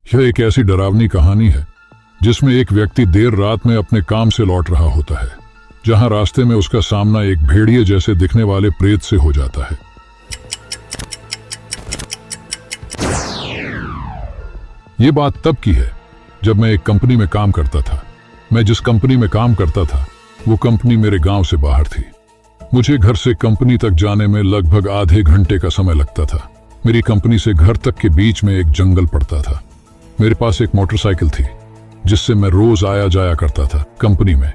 यह एक ऐसी डरावनी कहानी है जिसमें एक व्यक्ति देर रात में अपने काम से लौट रहा होता है, जहां रास्ते में उसका सामना एक भेड़िए जैसे दिखने वाले प्रेत से हो जाता है। ये बात तब की है जब मैं एक कंपनी में काम करता था। मैं जिस कंपनी में काम करता था वो कंपनी मेरे गांव से बाहर थी। मुझे घर से कंपनी तक जाने में लगभग आधे घंटे का समय लगता था। मेरी कंपनी से घर तक के बीच में एक जंगल पड़ता था। मेरे पास एक मोटरसाइकिल थी जिससे मैं रोज आया जाया करता था। कंपनी में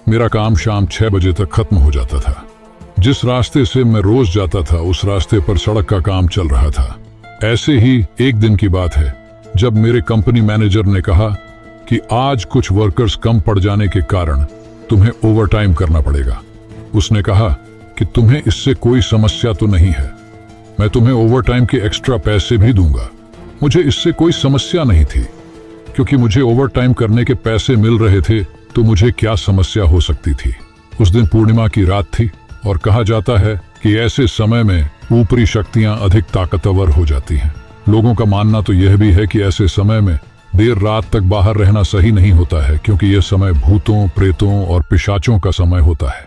मेरा काम शाम 6 बजे तक खत्म हो जाता था। जिस रास्ते से मैं रोज जाता था उस रास्ते पर सड़क का काम चल रहा था। ऐसे ही एक दिन की बात है जब मेरे कंपनी मैनेजर ने कहा कि आज कुछ वर्कर्स कम पड़ जाने के कारण तुम्हें ओवरटाइम करना पड़ेगा। उसने कहा कि तुम्हें इससे कोई समस्या तो नहीं है, मैं तुम्हें ओवरटाइम के एक्स्ट्रा पैसे भी दूंगा। मुझे इससे कोई समस्या नहीं थी क्योंकि मुझे ओवरटाइम करने के पैसे मिल रहे थे, तो मुझे क्या समस्या हो सकती थी। उस दिन पूर्णिमा की रात थी और कहा जाता है कि ऐसे समय में ऊपरी शक्तियां अधिक ताकतवर हो जाती हैं। लोगों का मानना तो यह भी है कि ऐसे समय में देर रात तक बाहर रहना सही नहीं होता है क्योंकि यह समय भूतों, प्रेतों और पिशाचों का समय होता है।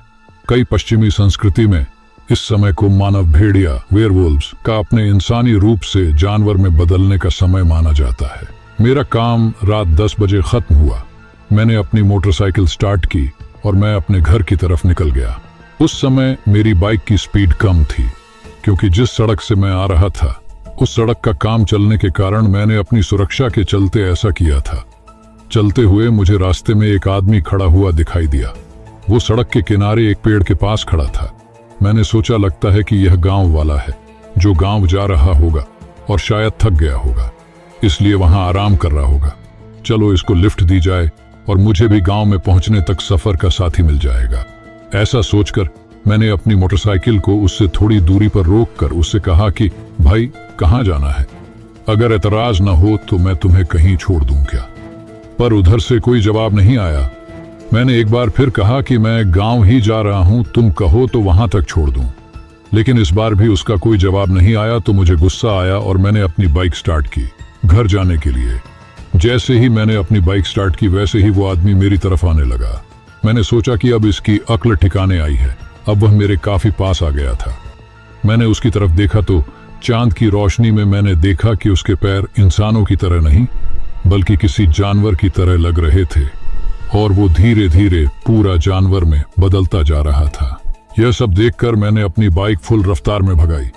कई पश्चिमी संस्कृति में इस समय को मानव भेड़िया वेयरवुल्व्स का अपने इंसानी रूप से जानवर में बदलने का समय माना जाता है। मेरा काम रात 10 बजे खत्म हुआ। मैंने अपनी मोटरसाइकिल स्टार्ट की और मैं अपने घर की तरफ निकल गया। उस समय मेरी बाइक की स्पीड कम थी क्योंकि जिस सड़क से मैं आ रहा था उस सड़क का काम चलने के कारण मैंने अपनी सुरक्षा के चलते ऐसा किया था। चलते हुए मुझे रास्ते में एक आदमी खड़ा हुआ दिखाई दिया। वो सड़क के किनारे एक पेड़ के पास खड़ा था। मैंने सोचा लगता है कि यह गांव वाला है जो गांव जा रहा होगा और शायद थक गया होगा, इसलिए वहां आराम कर रहा होगा। चलो इसको लिफ्ट दी जाए और मुझे भी गांव में पहुंचने तक सफर का साथी मिल जाएगा। ऐसा सोचकर मैंने अपनी मोटरसाइकिल को उससे थोड़ी दूरी पर रोककर उससे कहा कि भाई कहां जाना है? अगर एतराज न हो तो मैं तुम्हें कहीं छोड़ दूं क्या? पर उधर से कोई जवाब नहीं आया। मैंने एक बार फिर कहा कि मैं गांव ही जा रहा हूं, तुम कहो तो वहां तक छोड़ दूं। लेकिन इस बार भी उसका कोई जवाब नहीं आया तो मुझे गुस्सा आया और मैंने अपनी बाइक स्टार्ट की घर जाने के लिए। जैसे ही मैंने अपनी बाइक स्टार्ट की वैसे ही वो आदमी मेरी तरफ आने लगा। मैंने सोचा कि अब इसकी अक्ल ठिकाने आई है। अब वह मेरे काफी पास आ गया था। मैंने उसकी तरफ देखा तो चांद की रोशनी में मैंने देखा कि उसके पैर इंसानों की तरह नहीं बल्कि किसी जानवर की तरह लग रहे थे और वो धीरे धीरे पूरा जानवर में बदलता जा रहा था। यह सब देखकर मैंने अपनी बाइक फुल रफ्तार में भगाई।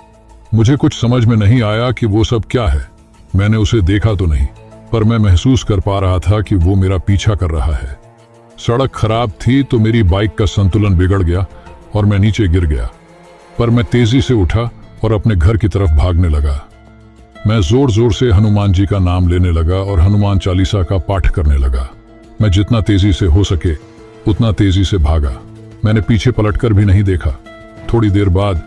मुझे कुछ समझ में नहीं आया कि वो सब क्या है। मैंने उसे देखा तो नहीं, पर मैं महसूस कर पा रहा था कि वो मेरा पीछा कर रहा है। सड़क खराब थी तो मेरी बाइक का संतुलन बिगड़ गया और मैं नीचे गिर गया, पर मैं तेजी से उठा और अपने घर की तरफ भागने लगा। मैं जोर जोर से हनुमान जी का नाम लेने लगा और हनुमान चालीसा का पाठ करने लगा। मैं जितना तेजी से हो सके उतना तेजी से भागा। मैंने पीछे पलटकर भी नहीं देखा। थोड़ी देर बाद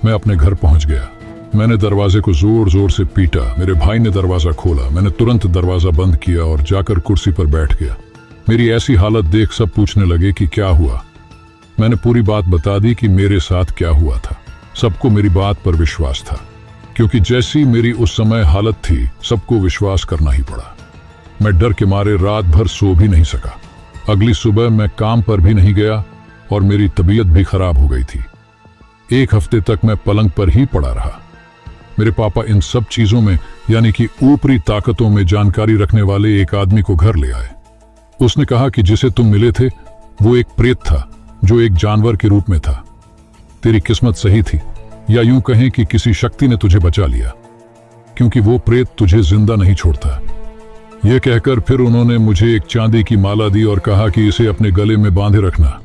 मैं अपने घर पहुंच गया। मैंने दरवाजे को जोर जोर से पीटा। मेरे भाई ने दरवाजा खोला। मैंने तुरंत दरवाजा बंद किया और जाकर कुर्सी पर बैठ गया। मेरी ऐसी हालत देख सब पूछने लगे कि क्या हुआ। मैंने पूरी बात बता दी कि मेरे साथ क्या हुआ था। सबको मेरी बात पर विश्वास था क्योंकि जैसी मेरी उस समय हालत थी सबको विश्वास करना ही पड़ा। मैं डर के मारे रात भर सो भी नहीं सका। अगली सुबह मैं काम पर भी नहीं गया और मेरी तबीयत भी खराब हो गई थी। 1 हफ्ते तक मैं पलंग पर ही पड़ा रहा। मेरे पापा इन सब चीजों में यानी कि ऊपरी ताकतों में जानकारी रखने वाले एक आदमी को घर ले आए। उसने कहा कि जिसे तुम मिले थे वो एक प्रेत था जो एक जानवर के रूप में था। तेरी किस्मत सही थी, या यूं कहें कि किसी शक्ति ने तुझे बचा लिया क्योंकि वो प्रेत तुझे जिंदा नहीं छोड़ता। यह कहकर फिर उन्होंने मुझे एक चांदी की माला दी और कहा कि इसे अपने गले में बांधे रखना।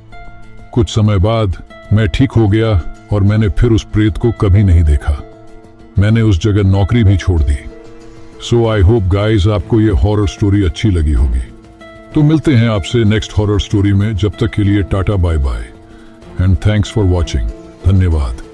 कुछ समय बाद मैं ठीक हो गया और मैंने फिर उस प्रेत को कभी नहीं देखा। मैंने उस जगह नौकरी भी छोड़ दी। सो आई होप गाइज आपको ये हॉरर स्टोरी अच्छी लगी होगी। तो मिलते हैं आपसे नेक्स्ट हॉरर स्टोरी में। जब तक के लिए tata bye bye and thanks for watching. धन्यवाद।